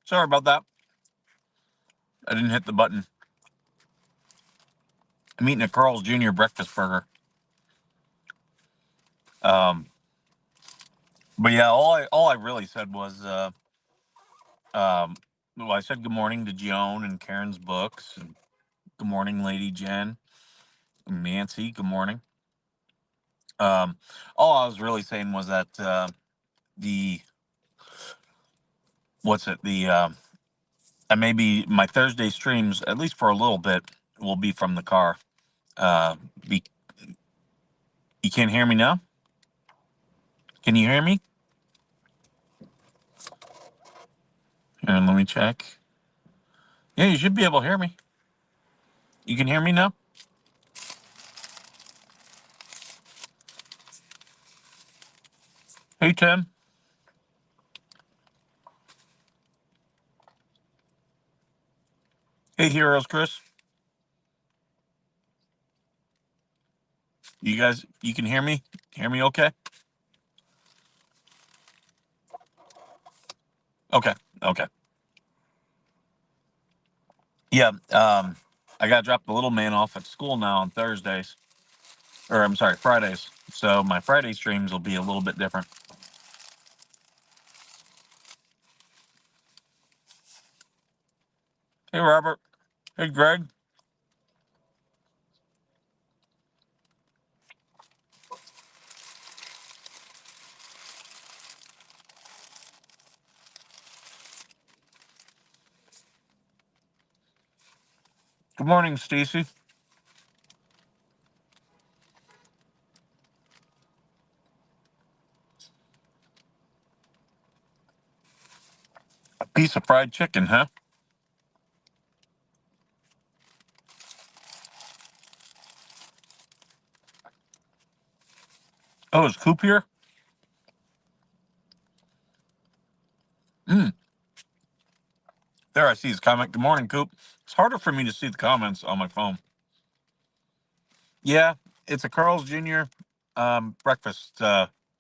Sorry about that. I didn't hit the button. I'm eating a Carl's Jr. breakfast burger. Um, but yeah, all I really said was, well, I said good morning to Joan and Karen's books, and good morning, Lady Jen, and Nancy. Good morning. Um, all I was really saying was that the what's it the and maybe my Thursday streams, at least for a little bit, will be from the car. Uh, be, you can't hear me now? Can you hear me? And let me check. Yeah, you should be able to hear me. You can hear me now? Hey, Tim. Hey, Heroes Chris. You guys, you can hear me? Hear me okay? Okay. Okay. Yeah. I got to drop the little man off at school now on Thursdays. Or, I'm sorry, Fridays. So my Friday streams will be a little bit different. Hey, Robert. Hey, Greg. Good morning, Stacy. A piece of fried chicken, huh? Oh, is Coop here? Mm. There, I see his comment. Good morning, Coop. It's harder for me to see the comments on my phone. Yeah, it's a Carl's Jr.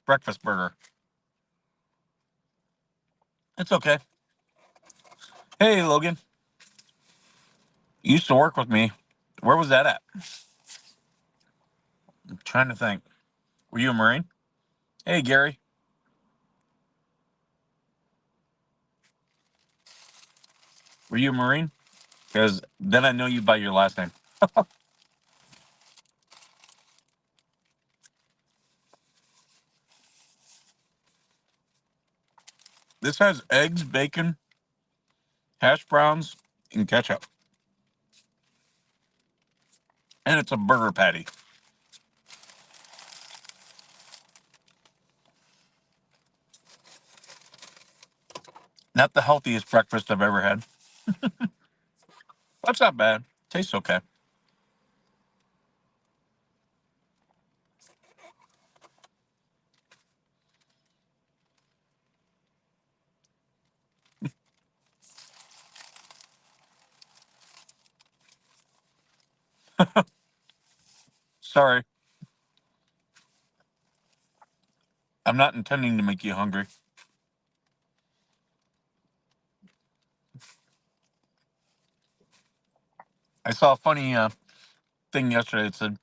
Breakfast burger. It's okay. Hey, Logan. You used to work with me. Where was that at? I'm trying to think. Were you a Marine? Hey, Gary. Were you a Marine? Because then I know you by your last name. This has eggs, bacon, hash browns, and ketchup. And it's a burger patty. Not the healthiest breakfast I've ever had. That's not bad. Tastes okay. Sorry. I'm not intending to make you hungry. I saw a funny thing yesterday. It said,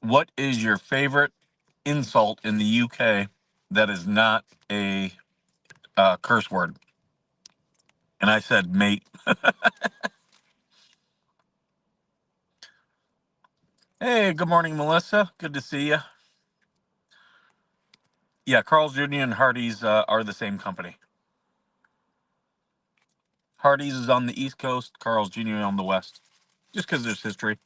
"What is your favorite insult in the UK that is not a curse word?" And I said, "Mate." Hey, good morning, Melissa. Good to see you. Yeah, Carl's Jr. and Hardee's are the same company. Hardee's is on the East Coast, Carl's Jr. on the West, just because there's history.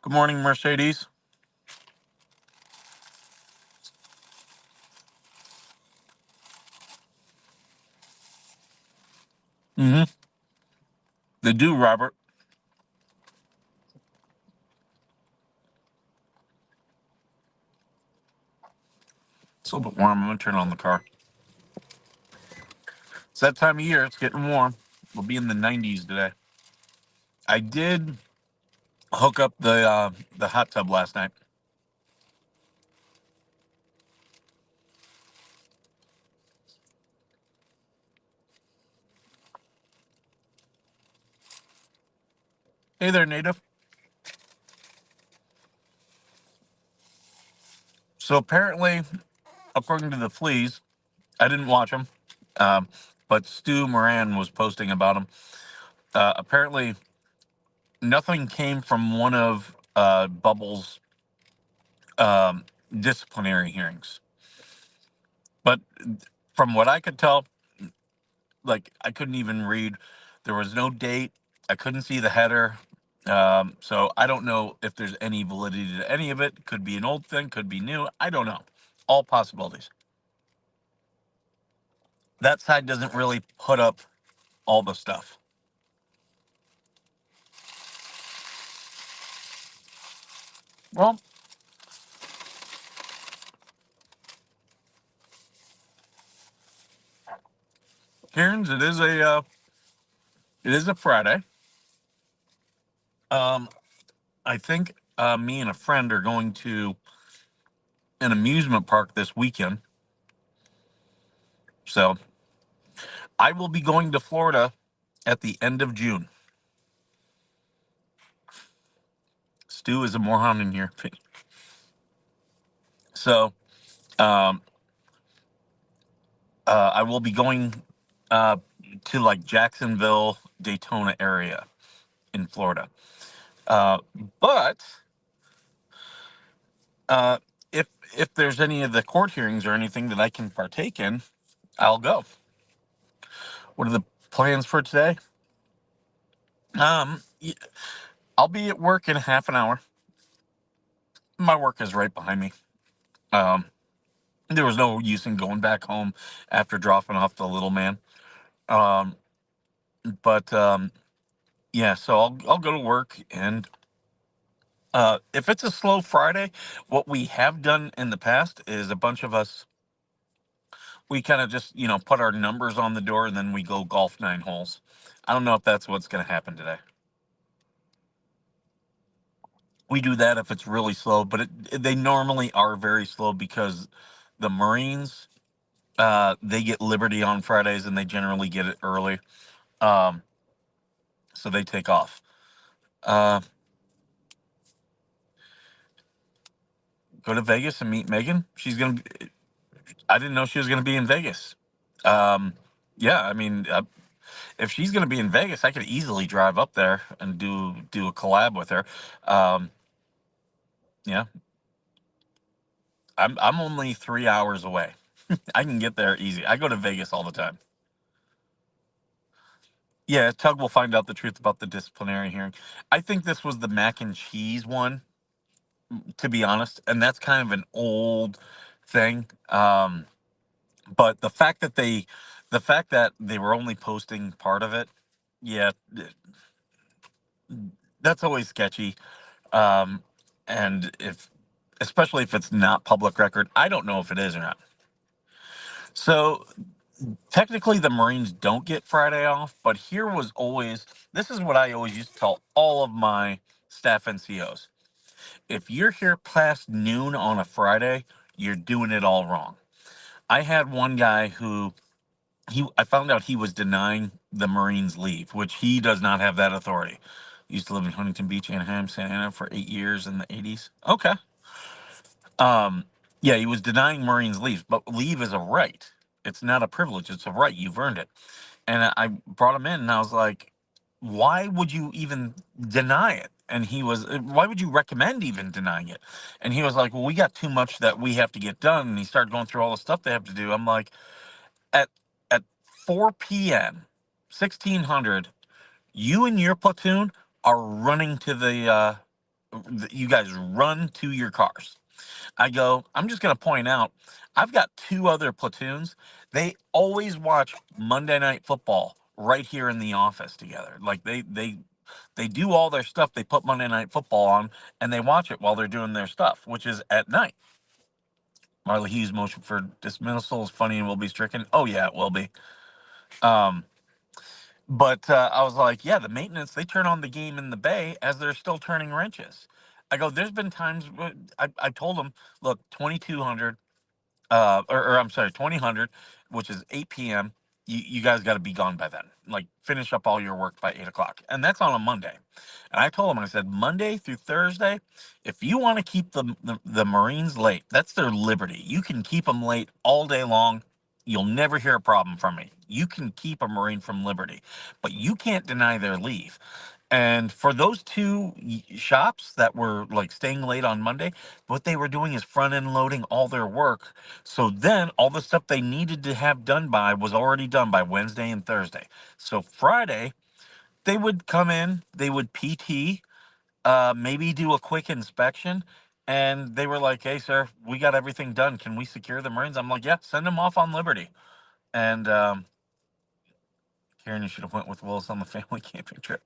Good morning, Mercedes. Mm-hmm. They do, Robert. It's a little bit warm. I'm gonna turn on the car. It's that time of year. It's getting warm. We'll be in the 90s today. I did hook up the hot tub last night. Hey there, native. So apparently, according to the fleas, I didn't watch them, um, but Stu Moran was posting about them. Apparently, nothing came from one of Bubbles' disciplinary hearings, but from what I could tell, like I couldn't even read. There was no date. I couldn't see the header. So I don't know if there's any validity to any of it. Could be an old thing, could be new. I don't know. All possibilities. That side doesn't really put up all the stuff. Well, Karen's, it is a Friday. Um, I think me and a friend are going to an amusement park this weekend. So I will be going to Florida at the end of June. Stu is a moron in here. So um, I will be going uh, to like Jacksonville, Daytona area in Florida. Uh, but uh, if there's any of the court hearings or anything that I can partake in, I'll go. What are the plans for today? I'll be at work in half an hour. My work is right behind me. Um, there was no use in going back home after dropping off the little man. Um, but yeah, so I'll go to work, and if it's a slow Friday, what we have done in the past is a bunch of us, we kind of just put our numbers on the door and then we go golf 9 holes. I don't know if that's what's going to happen today. We do that if it's really slow, but they normally are very slow because the Marines, they get Liberty on Fridays and they generally get it early, um, so they take off. Uh, go to Vegas and meet Megan. I didn't know she was gonna be in Vegas. Um, yeah, I mean, if she's gonna be in Vegas, I could easily drive up there and do a collab with her. Um, yeah, I'm only 3 hours away. I can get there easy. I go to Vegas all the time. Yeah, Tug will find out the truth about the disciplinary hearing. I think this was the mac and cheese one, to be honest, and that's kind of an old thing. But the fact that they were only posting part of it, yeah, that's always sketchy. Um, and if, especially if it's not public record, I don't know if it is or not. So technically, the Marines don't get Friday off, but here was always this is what I always used to tell all of my staff NCOs. If you're here past noon on a Friday, you're doing it all wrong. I had one guy who I found out he was denying the Marines leave, which he does not have that authority. He used to live in Huntington Beach, Anaheim, Santa Ana for 8 years in the 80s. Okay. Um, yeah, he was denying Marines leave, but leave is a right. It's not a privilege. It's a right. You've earned it. And I brought him in, and I was like, "Why would you even deny it?" And he was, "Why would you recommend even denying it?" And he was like, "Well, we got too much that we have to get done." And he started going through all the stuff they have to do. I'm like, at at 4 p.m., 1600, you and your platoon are running to you guys run to your cars. I go, I'm just going to point out, I've got two other platoons. They always watch Monday Night Football right here in the office together. Like they do all their stuff. They put Monday Night Football on and they watch it while they're doing their stuff, which is at night. Marley Hughes' motion for dismissal is funny and will be stricken. Oh yeah, it will be. Um, But I was like, yeah, the maintenance, they turn on the game in the bay as they're still turning wrenches. I go, there's been times I told them, look, 2200, or I'm sorry, 2000, which is 8 p.m. You guys got to be gone by then. Like, finish up all your work by 8 o'clock. And that's on a Monday. And I told them, I said, Monday through Thursday, if you want to keep the Marines late, that's their liberty. You can keep them late all day long. You'll never hear a problem from me. You can keep a Marine from liberty, but you can't deny their leave. And for those two shops that were like staying late on Monday, what they were doing is front end loading all their work. So then all the stuff they needed to have done by was already done by Wednesday and Thursday. So Friday, they would come in, they would PT, maybe do a quick inspection. And they were like, hey, sir, we got everything done. Can we secure the Marines? I'm like, yeah, send them off on liberty. And Karen, you should have went with Willis on the family camping trip.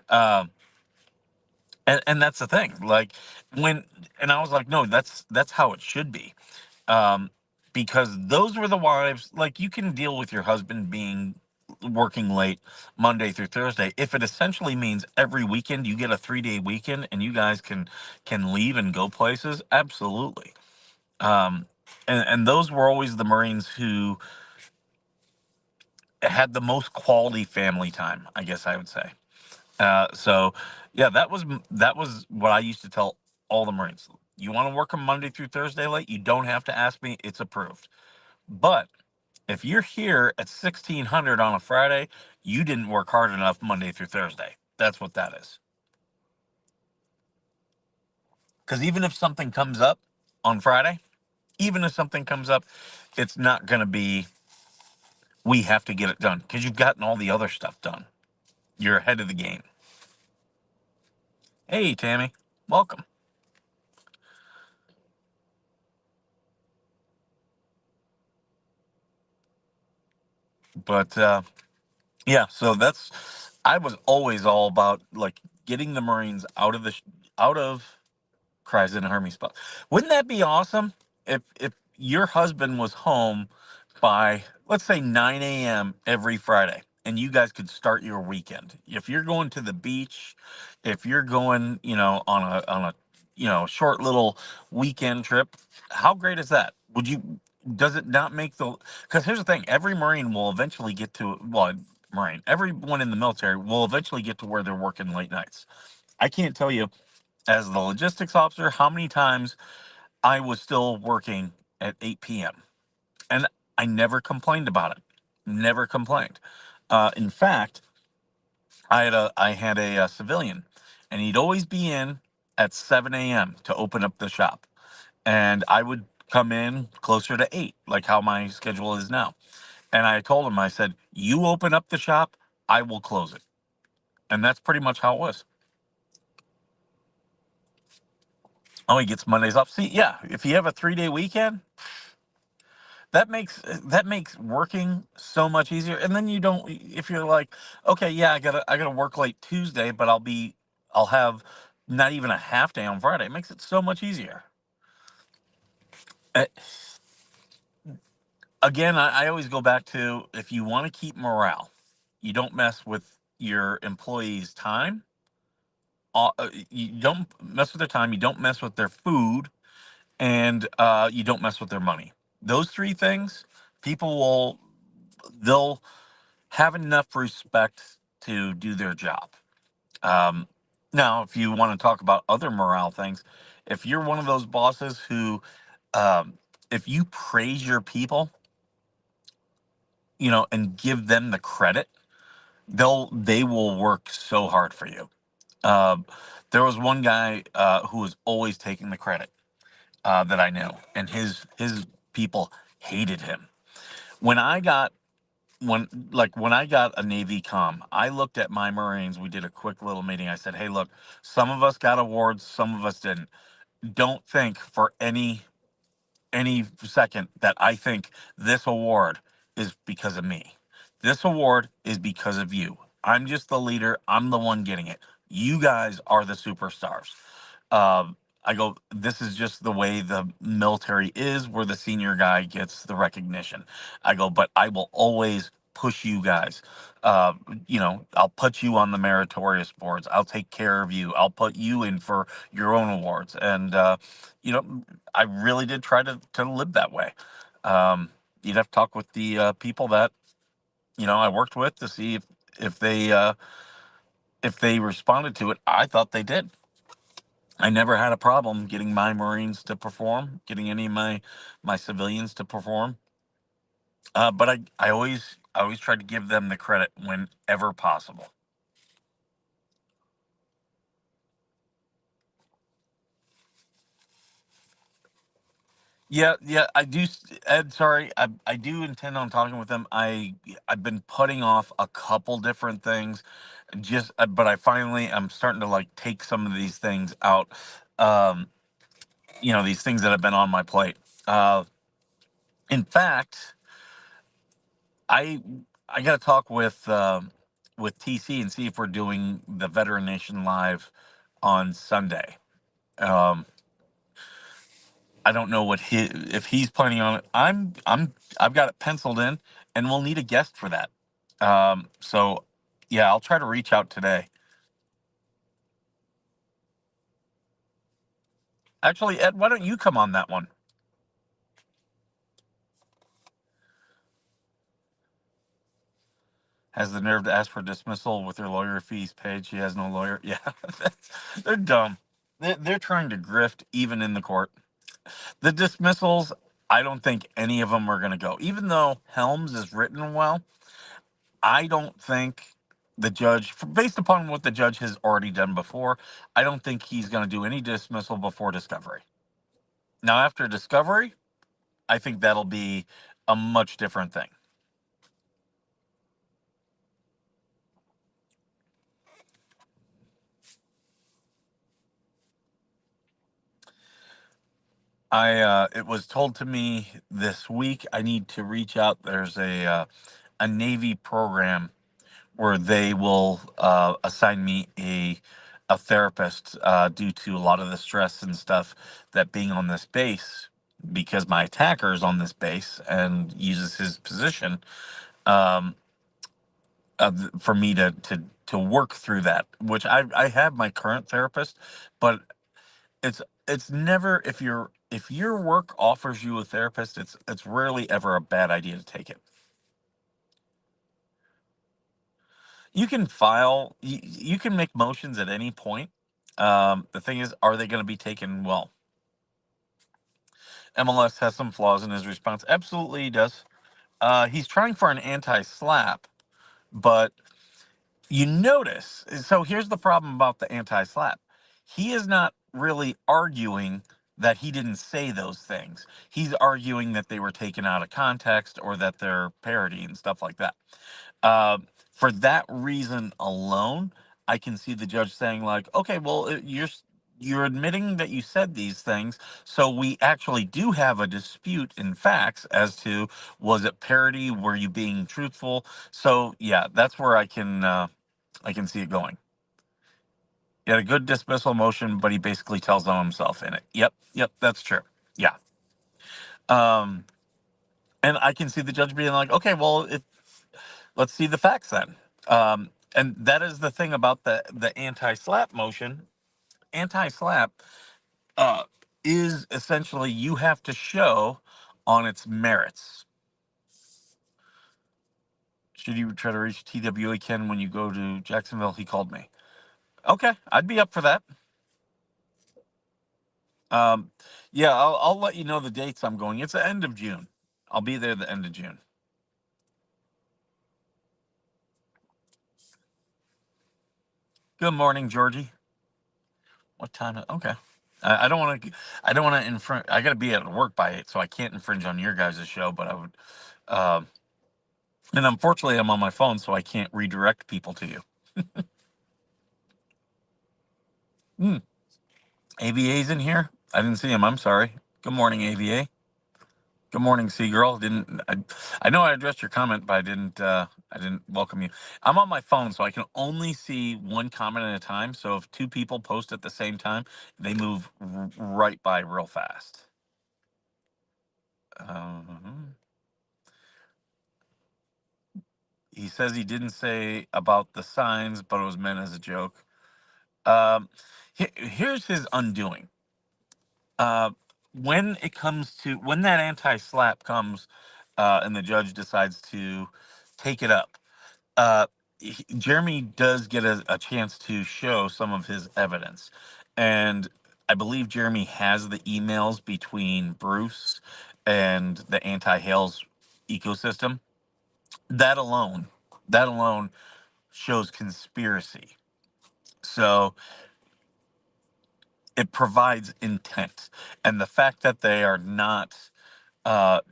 Um, and that's the thing. Like, when, and I was like, no, that's how it should be. Um, because those were the wives. Like, you can deal with your husband being working late Monday through Thursday if it essentially means every weekend you get a 3-day weekend and you guys can leave and go places. Absolutely. Um, and those were always the Marines who had the most quality family time, I guess I would say. So yeah, that was what I used to tell all the Marines. You want to work on Monday through Thursday late, you don't have to ask me. It's approved. But if you're here at 1600 on a Friday, you didn't work hard enough Monday through Thursday. That's what that is. Because even if something comes up on Friday, even if something comes up, it's not going to be, we have to get it done because you've gotten all the other stuff done. You're ahead of the game. Hey, Tammy, welcome. But yeah, so that's, I was always all about like getting the Marines out of cries in a Hermes spot. Wouldn't that be awesome if your husband was home by, let's say, 9 a.m. every Friday and you guys could start your weekend? If you're going to the beach, if you're going, on a short little weekend trip, how great is that? Would you Does it not make the, because here's the thing, every Marine will eventually get to, well, Marine, everyone in the military will eventually get to where they're working late nights. I can't tell you, as the logistics officer, how many times I was still working at 8 p.m. and I never complained about it. Never complained. In fact, I had a civilian, and he'd always be in at 7 a.m. to open up the shop, and I would come in closer to 8, like how my schedule is now. And I told him, I said, "You open up the shop, I will close it," and that's pretty much how it was. Oh, he gets Mondays off. See, yeah, if you have a 3-day weekend, that makes working so much easier. And then you don't, if you're like, okay, yeah, I gotta work late Tuesday, but I'll have not even a half day on Friday. It makes it so much easier. Uh, Again, I always go back to, if you want to keep morale, you don't mess with your employees' time. You don't mess with their time. You don't mess with their food, and you don't mess with their money. Those three things, people will they'll have enough respect to do their job. Um, Now, if you want to talk about other morale things, if you're one of those bosses who, um, if you praise your people, and give them the credit, they will work so hard for you. Um, there was one guy who was always taking the credit, that I knew, and his people hated him. When I got when I got a Navy com, I looked at my Marines. We did a quick little meeting. I said, "Hey, look, some of us got awards, some of us didn't. Don't think for any second that I think this award is because of me. This award is because of you. I'm just the leader. I'm the one getting it. You guys are the superstars." I go, this is just the way the military is, where the senior guy gets the recognition. I go, but I will always push you guys. Uh, I'll put you on the meritorious boards. I'll take care of you. I'll put you in for your own awards. And you know, I really did try to live that way. Um, you'd have to talk with the people that I worked with to see if they if they responded to it. I thought they did. I never had a problem getting my Marines to perform, getting any of my civilians to perform. But I always tried to give them the credit whenever possible. Yeah, yeah, I do. Ed, sorry, I do intend on talking with them. I've been putting off a couple different things, but I'm starting to like take some of these things out. Um, these things that have been on my plate. Uh, in fact, I I got to talk with TC and see if we're doing the Veteran Nation live on Sunday. Um, I don't know if he's planning on it. I've got it penciled in, and we'll need a guest for that. So yeah, I'll try to reach out today. Actually, Ed, why don't you come on that one? Has the nerve to ask for dismissal with her lawyer fees paid. She has no lawyer. Yeah, they're dumb. They're trying to grift even in the court. The dismissals, I don't think any of them are going to go. Even though Helms is written well, I don't think the judge, based upon what the judge has already done before, I don't think he's going to do any dismissal before discovery. Now, after discovery, I think that'll be a much different thing. It was told to me this week I need to reach out. There's a Navy program where they will assign me a therapist due to a lot of the stress and stuff that being on this base, because my attacker is on this base and uses his position, um, for me to work through that. Which I have my current therapist, but it's never, if your work offers you a therapist, it's rarely ever a bad idea to take it. You can file, you can make motions at any point. The thing is, are they going to be taken well? MLS has some flaws in his response. Absolutely, he does. He's trying for an anti-slap, but you notice. So here's the problem about the anti-slap. He is not really arguing that he didn't say those things. He's arguing that they were taken out of context or that they're parody and stuff like that. For that reason alone, I can see the judge saying like, okay, well, you're admitting that you said these things, so we actually do have a dispute in facts as to, was it parody? Were you being truthful? So yeah, that's where I can see it going. He had a good dismissal motion, but he basically tells on himself in it. Yep, yep, that's true. Yeah. Um, and I can see the judge being like, okay, well, let's see the facts then. And that is the thing about the anti-slap motion. Anti-slap uh, is essentially you have to show on its merits. Should you try to reach TWA Ken when you go to Jacksonville? He called me. Okay, I'd be up for that. Um, yeah, I'll let you know the dates I'm going. It's the end of June. I'll be there the end of June. Good morning, Georgie. What time? Okay. I don't want to. I don't want to infringe. I got to be at work by 8, so I can't infringe on your guys' show. But I would. Um, and unfortunately, I'm on my phone, so I can't redirect people to you. Hmm. AVA's in here. I didn't see him. I'm sorry. Good morning, AVA. Good morning, Seagirl. Didn't I know I addressed your comment, but I didn't welcome you. I'm on my phone, so I can only see one comment at a time. So if two people post at the same time, they move right by real fast. Um, He says he didn't say about the signs, but it was meant as a joke. Um, Here's his undoing. Uh, when it comes to when that anti-slap comes, and the judge decides to take it up, uh, Jeremy does get a chance to show some of his evidence, and I believe Jeremy has the emails between Bruce and the anti-Hales ecosystem. That alone, that alone shows conspiracy. So it provides intent, and the fact that they are not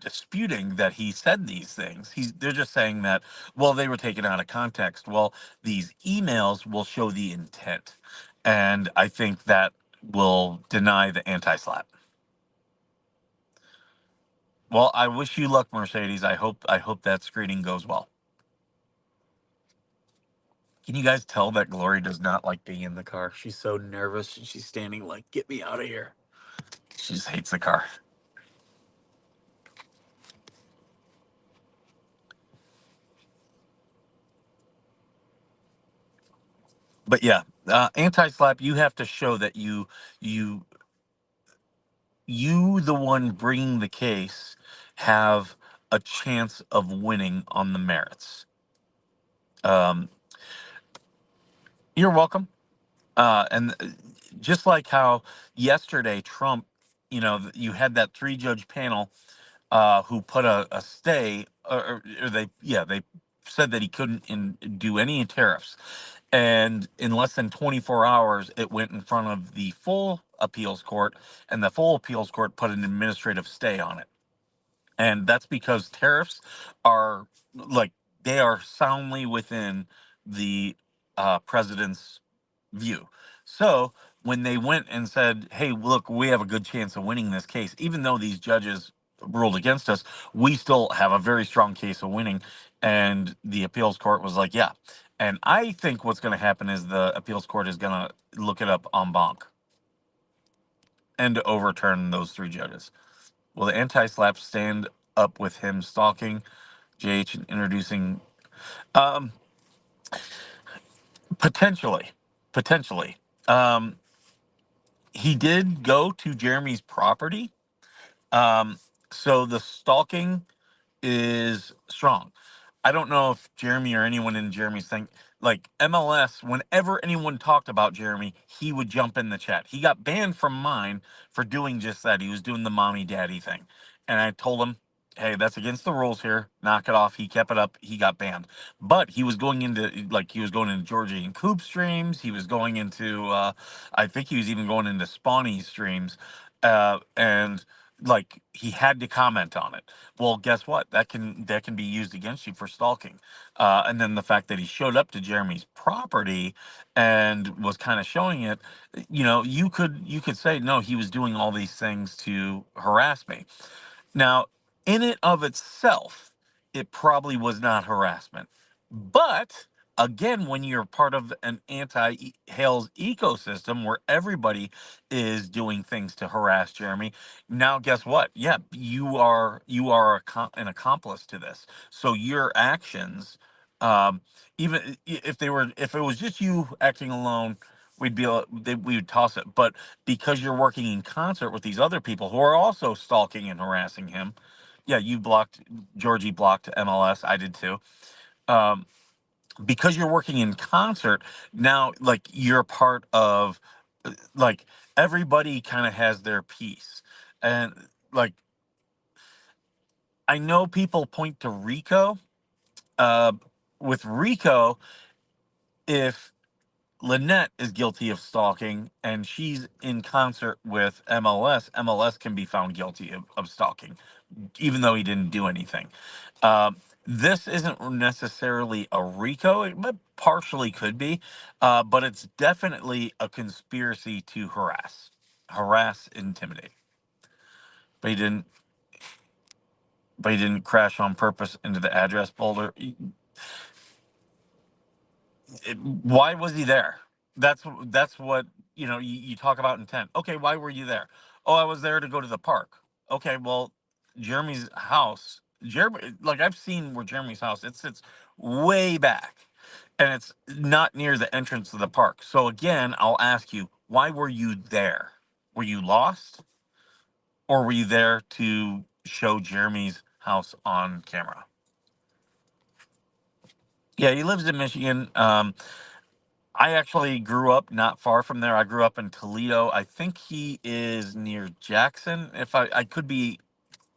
disputing that he said these things. They're just saying that, well, they were taken out of context. Well, these emails will show the intent, and I think that will deny the anti-slap. Well, I wish you luck, Mercedes. I hope that screening goes well. Can you guys tell that Glory does not like being in the car? She's so nervous and she's standing like, get me out of here. She just hates the car. But yeah, anti-slap, you have to show that you the one bringing the case, have a chance of winning on the merits. Um, you're welcome. And just like how yesterday Trump, you had that three-judge panel who put a stay, or they said that he couldn't do any tariffs, and in less than 24 hours, it went in front of the full appeals court, and the full appeals court put an administrative stay on it. And that's because tariffs are, like, they are soundly within the president's view. So when they went and said, hey, look, we have a good chance of winning this case, even though these judges ruled against us, we still have a very strong case of winning. And the appeals court was like, yeah. And I think what's going to happen is the appeals court is going to look it up en banc and overturn those three judges. Will the anti-slap stand up with him stalking JH and introducing? Um, Potentially, potentially. Um, he did go to Jeremy's property, um, so the stalking is strong. I don't know if Jeremy or anyone in Jeremy's thing, like MLS, whenever anyone talked about Jeremy, he would jump in the chat. He got banned from mine for doing just that. He was doing the mommy daddy thing. And I told him, hey, that's against the rules here. Knock it off. He kept it up. He got banned. But he was going into, like, he was going into Georgie and Coop streams. He was going into, I think he was even going into Spawny streams. And like, he had to comment on it. Well, guess what? That can be used against you for stalking. And then the fact that he showed up to Jeremy's property and was kind of showing it, you could say no, he was doing all these things to harass me. Now, in it of itself, it probably was not harassment. But again, when you're part of an anti-Hales ecosystem where everybody is doing things to harass Jeremy, now guess what? Yeah, you are an accomplice to this. So your actions, um, even if it was just you acting alone, we would toss it. But because you're working in concert with these other people who are also stalking and harassing him, yeah, you blocked Georgie blocked MLS. I did too. Um, because you're working in concert now, like, you're part of, like, everybody kind of has their piece. And, like, I know people point to Rico. uh with Rico, if Lynette is guilty of stalking and she's in concert with MLS can be found guilty of stalking, even though he didn't do anything. This isn't necessarily a RICO. It partially could be, but it's definitely a conspiracy to harass, intimidate. But he didn't. But he didn't crash on purpose into the address boulder. Why was he there? That's what, you talk about intent. Okay, why were you there? Oh, I was there to go to the park. Okay, well, Jeremy's house, Jeremy, like, I've seen where Jeremy's house, it sits way back, and it's not near the entrance of the park. So again, I'll ask you, why were you there? Were you lost, or were you there to show Jeremy's house on camera? Yeah, he lives in Michigan. I actually grew up not far from there. I grew up in Toledo. I think he is near Jackson. If I could be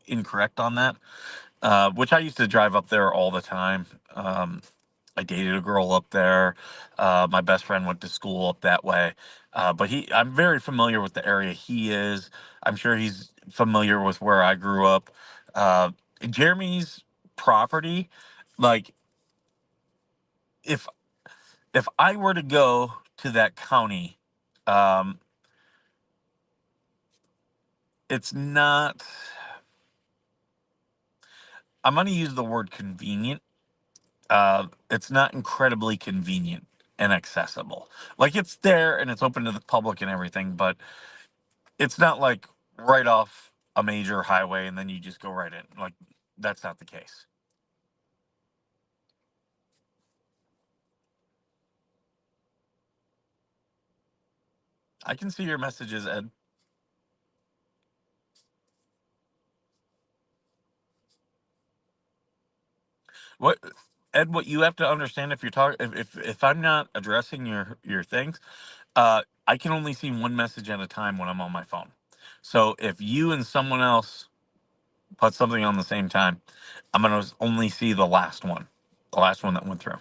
incorrect on that, which I used to drive up there all the time. I dated a girl up there. My best friend went to school up that way. But I'm very familiar with the area he is. I'm sure he's familiar with where I grew up. Uh, Jeremy's property, like if if I were to go to that county, um, it's not. I'm going to use the word convenient. It's not incredibly convenient and accessible. Like it's there and it's open to the public and everything, but it's not like right off a major highway and then you just go right in. Like that's not the case. I can see your messages, Ed. What Ed, what you have to understand, if you're talking, if I'm not addressing your things, I can only see one message at a time when I'm on my phone. So if you and someone else put something on the same time, I'm gonna only see the last one that went through.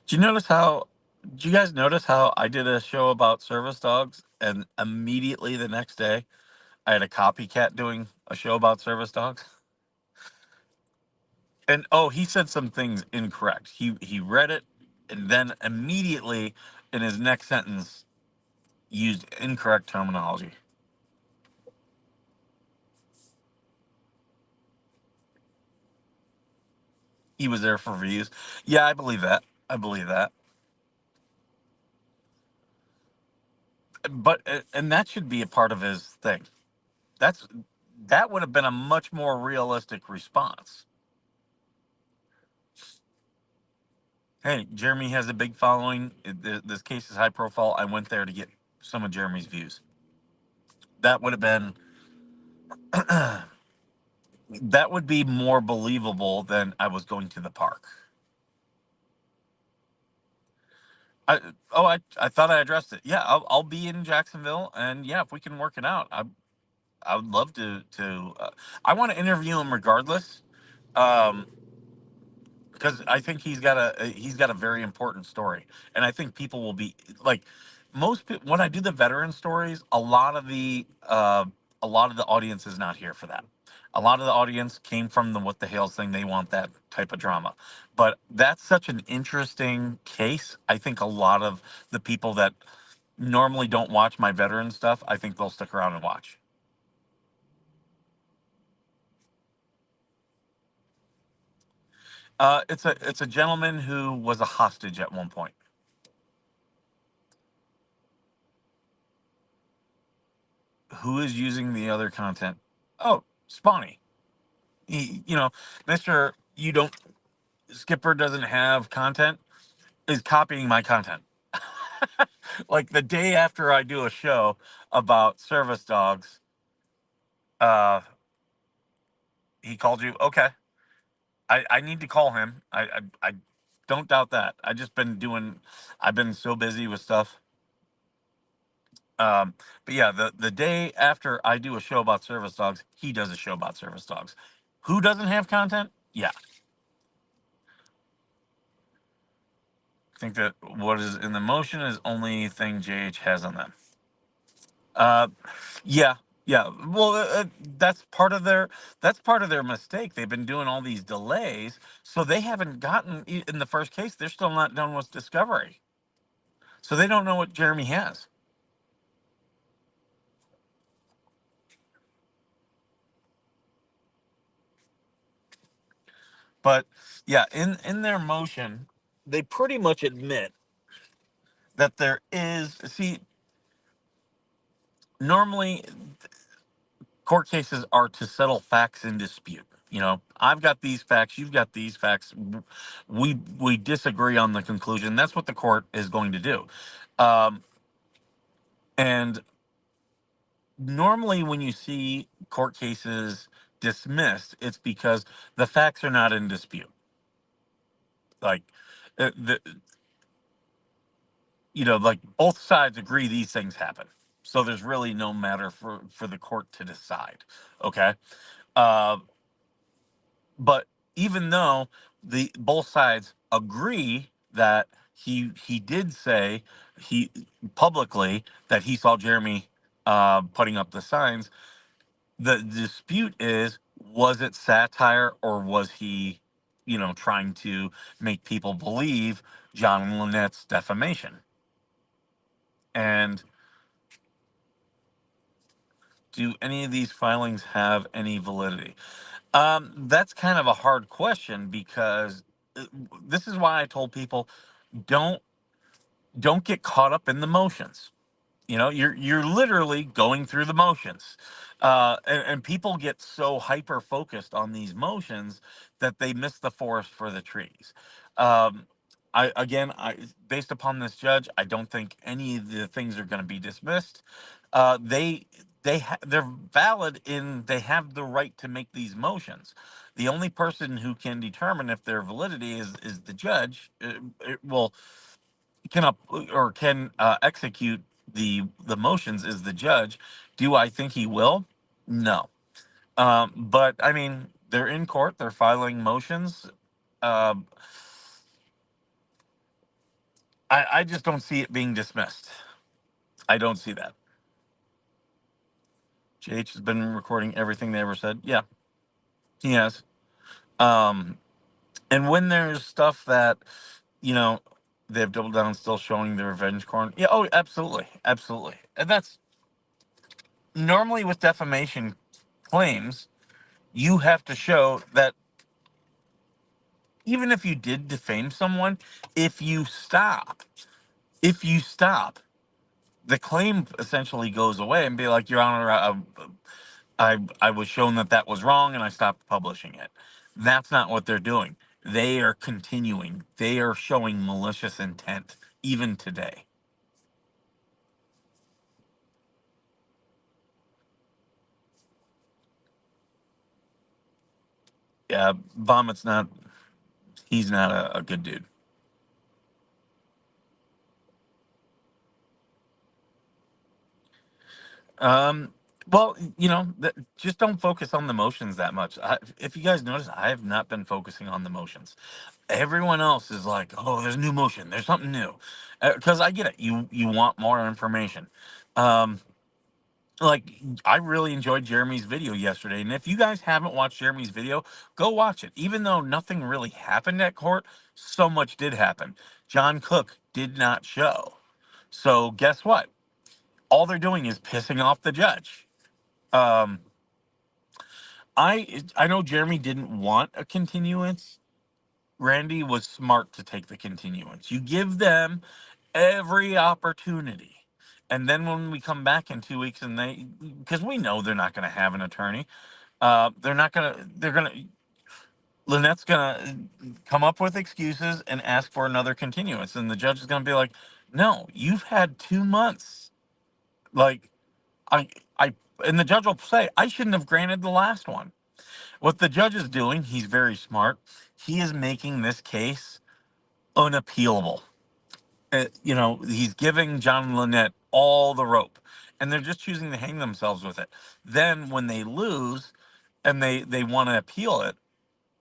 Do you notice how? Do you guys notice how I did a show about service dogs, and immediately the next day I had a copycat doing a show about service dogs? And oh, he said some things incorrect. He read it, and then immediately in his next sentence used incorrect terminology. He was there for views. Yeah, I believe that. I believe that. But and that should be a part of his thing. That's that would have been a much more realistic response. Hey, Jeremy has a big following. This case is high profile. I went there to get some of Jeremy's views. That would have been that would be more believable than I was going to the park. I I thought I addressed it. Yeah, I'll be in Jacksonville, and yeah, if we can work it out, I would love to. I want to interview him regardless. Um, because I think he's got a very important story, and I think people will be like when I do the veteran stories, a lot of the audience is not here for that. A lot of the audience came from the what the hell's thing. They want that type of drama, but that's such an interesting case. I think a lot of the people that normally don't watch my veteran stuff, I think they'll stick around and watch. It's a gentleman who was a hostage at one point. Who is using the other content? Oh, Spawny. Mister, you don't. Skipper doesn't have content. Is copying my content. Like the day after I do a show about service dogs, uh, he called you. Okay, I need to call him. I don't doubt that. I've been so busy with stuff. But yeah, the day after I do a show about service dogs, he does a show about service dogs. Who doesn't have content? Yeah, I think that what is in the motion is only thing JH has on them. Uh, yeah, yeah. Well, that's part of their mistake. They've been doing all these delays, so they haven't gotten in the first case. They're still not done with discovery, so they don't know what Jeremy has. But yeah, in their motion, they pretty much admit that there is. See, normally court cases are to settle facts in dispute. You know, I've got these facts, you've got these facts. We disagree on the conclusion. That's what the court is going to do. Um, and normally, when you see court cases dismissed, it's because the facts are not in dispute. Like, the like both sides agree these things happen. So there's really no matter for the court to decide. Okay. Uh, but even though the both sides agree that he did say he publicly that he saw Jeremy putting up the signs, the dispute is, was it satire or was he, trying to make people believe John Lynette's defamation? And do any of these filings have any validity? That's kind of a hard question because uh, this is why I told people don't don't get caught up in the motions. You're literally going through the motions, and people get so hyper focused on these motions that they miss the forest for the trees. um, I based upon this judge, I don't think any of the things are going to be dismissed. They're valid in they have the right to make these motions. The only person who can determine if their validity is the judge. Well, can up or can execute the motions is the judge. Do I think he will? No. But I mean, they're in court. They're filing motions. Um, I just don't see it being dismissed. I don't see that. JH has been recording everything they ever said. Yeah, he has. Um, and when there's stuff that you know they've doubled down, still showing the revenge corn. Yeah. Oh, absolutely, absolutely. And that's normally with defamation claims. You have to show that even if you did defame someone, if you stop, if you stop, the claim essentially goes away and be like, Your Honor, I was shown that that was wrong and I stopped publishing it. That's not what they're doing. They are continuing. They are showing malicious intent even today. Yeah, Vomit's not. He's not a good dude. Um, well, just don't focus on the motions that much. If you guys notice, I have not been focusing on the motions. Everyone else is like, "Oh, there's a new motion. There's something new," because I get it. You want more information. Um, like I really enjoyed Jeremy's video yesterday, and if you guys haven't watched Jeremy's video, go watch it. Even though nothing really happened at court, so much did happen. John Cook did not show. So guess what? All they're doing is pissing off the judge. Um, I know Jeremy didn't want a continuance. Randy was smart to take the continuance. You give them every opportunity. And then when we come back in 2 weeks and because we know they're not going to have an attorney, they're going to, Lynette's going to come up with excuses and ask for another continuance. And the judge is going to be like, no, you've had 2 months. Like, I, I, and the judge will say, I shouldn't have granted the last one. What the judge is doing, he's very smart. He is making this case unappealable. He's giving John Lynette all the rope, and they're just choosing to hang themselves with it. Then, when they lose and they want to appeal it,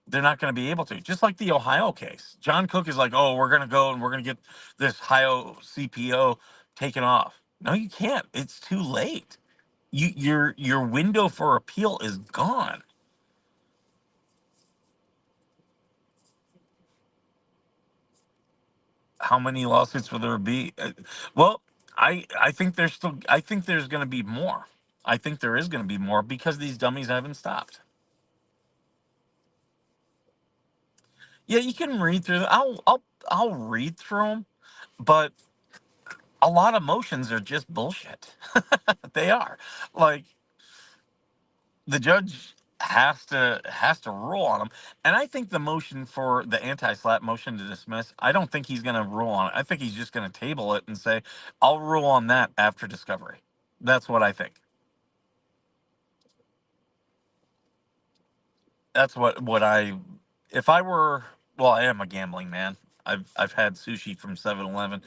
they're not going to be able to. Just like the Ohio case, John Cook is like, "Oh, we're going to go and we're going to get this Ohio CPO taken off." No, you can't. It's too late. Your window for appeal is gone. How many lawsuits will there be? Well, I think there's going to be more. I think there is going to be more because these dummies haven't stopped. Yeah, you can read through. I'll read through them, but a lot of motions are just bullshit. They are. Like, the judge has to rule on them. And I think the motion for the anti-slap motion to dismiss, I don't think he's going to rule on it. I think he's just going to table it and say, I'll rule on that after discovery. That's what I think. That's what I, if I were, well, I am a gambling man. I've had sushi from 7-Eleven.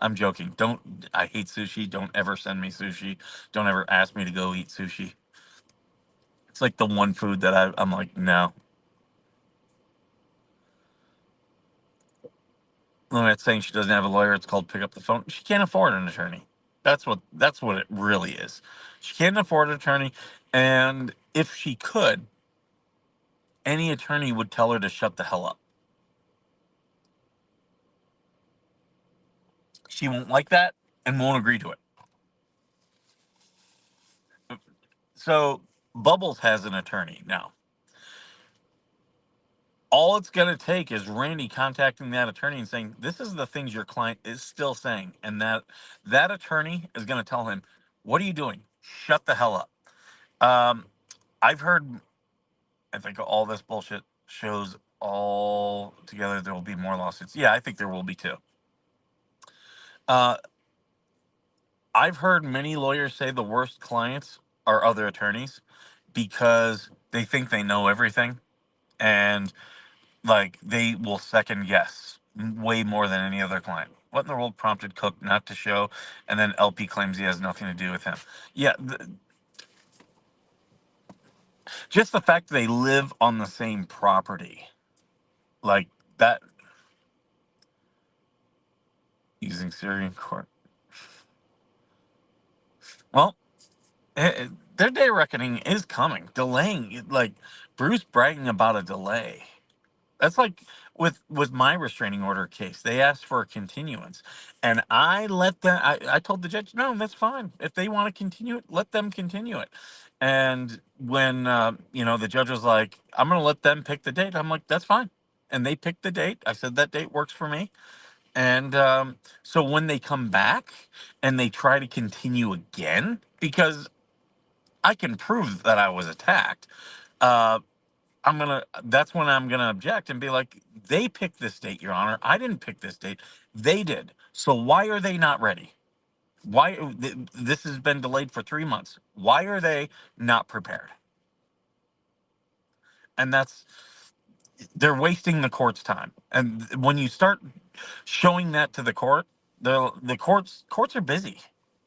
I'm joking. Don't, I hate sushi. Don't ever send me sushi. Don't ever ask me to go eat sushi. It's like the one food that I'm like, no. I'm not saying she doesn't have a lawyer. It's called pick up the phone. She can't afford an attorney. That's what it really is. She can't afford an attorney, and if she could, any attorney would tell her to shut the hell up. She won't like that and won't agree to it. So Bubbles has an attorney now. All it's going to take is Randy contacting that attorney and saying, "This is the things your client is still saying," and that attorney is going to tell him, "What are you doing? Shut the hell up." Um, I've heard. I think all this bullshit shows all together there will be more lawsuits. Yeah, I think there will be too. Uh, I've heard many lawyers say the worst clients are other attorneys because they think they know everything, and like they will second guess way more than any other client. What in the world prompted Cook not to show? And then LP claims he has nothing to do with him. Yeah, just the fact that they live on the same property, like that, using Syrian court. Well, their day of reckoning is coming. Delaying, like Bruce bragging about a delay. That's like with my restraining order case. They asked for a continuance, and I let them. I told the judge, no, that's fine. If they want to continue it, let them continue it. And when the judge was like, I'm going to let them pick the date. I'm like, that's fine. And they picked the date. I said that date works for me. And so when they come back and they try to continue again, because I can prove that I was attacked. Uh, That's when I'm gonna object and be like, they picked this date, Your Honor. I didn't pick this date. They did. So why are they not ready? Why this has been delayed for 3 months? Why are they not prepared? And they're wasting the court's time. And when you start showing that to the court, the courts are busy.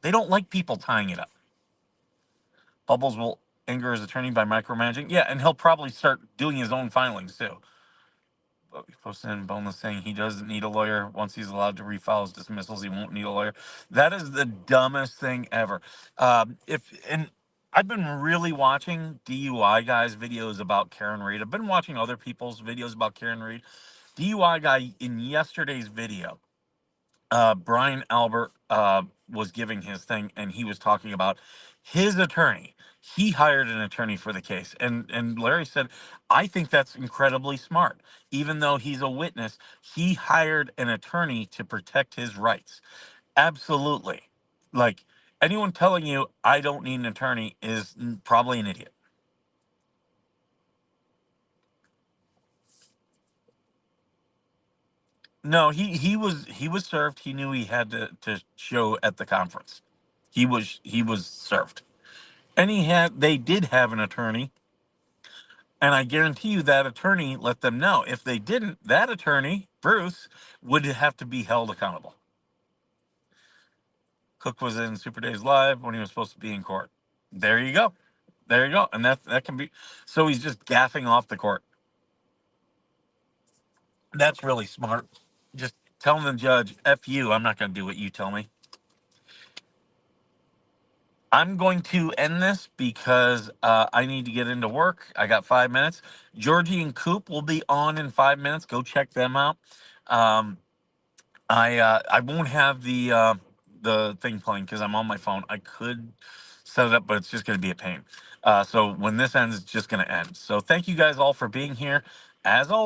They don't like people tying it up. Bubbles will anger his attorney by micromanaging. Yeah, and he'll probably start doing his own filings too. But he posted in Boneless saying he doesn't need a lawyer. Once he's allowed to refile his dismissals, he won't need a lawyer. That is the dumbest thing ever. If and I've been really watching DUI guys' videos about Karen Reed. I've been watching other people's videos about Karen Reed. DUI guy in yesterday's video, Brian Albert was giving his thing, and he was talking about his attorney. He hired an attorney for the case, and Larry said, "I think that's incredibly smart. Even though he's a witness, he hired an attorney to protect his rights." Absolutely. Like, anyone telling you I don't need an attorney is probably an idiot. No, he was served. He knew he had to show at the conference. He was served. And they did have an attorney, and I guarantee you that attorney let them know. If they didn't, that attorney, Bruce, would have to be held accountable. Cook was in Super Days Live when he was supposed to be in court. There you go. There you go. And that can be, so he's just gaffing off the court. That's really smart. Just telling the judge, F you, I'm not going to do what you tell me. I'm going to end this because I need to get into work. I got 5 minutes. Georgie and Coop will be on in 5 minutes. Go check them out. Um, I won't have the thing playing because I'm on my phone. I could set it up, but it's just going to be a pain. So when this ends, it's just going to end. So thank you guys all for being here. As always.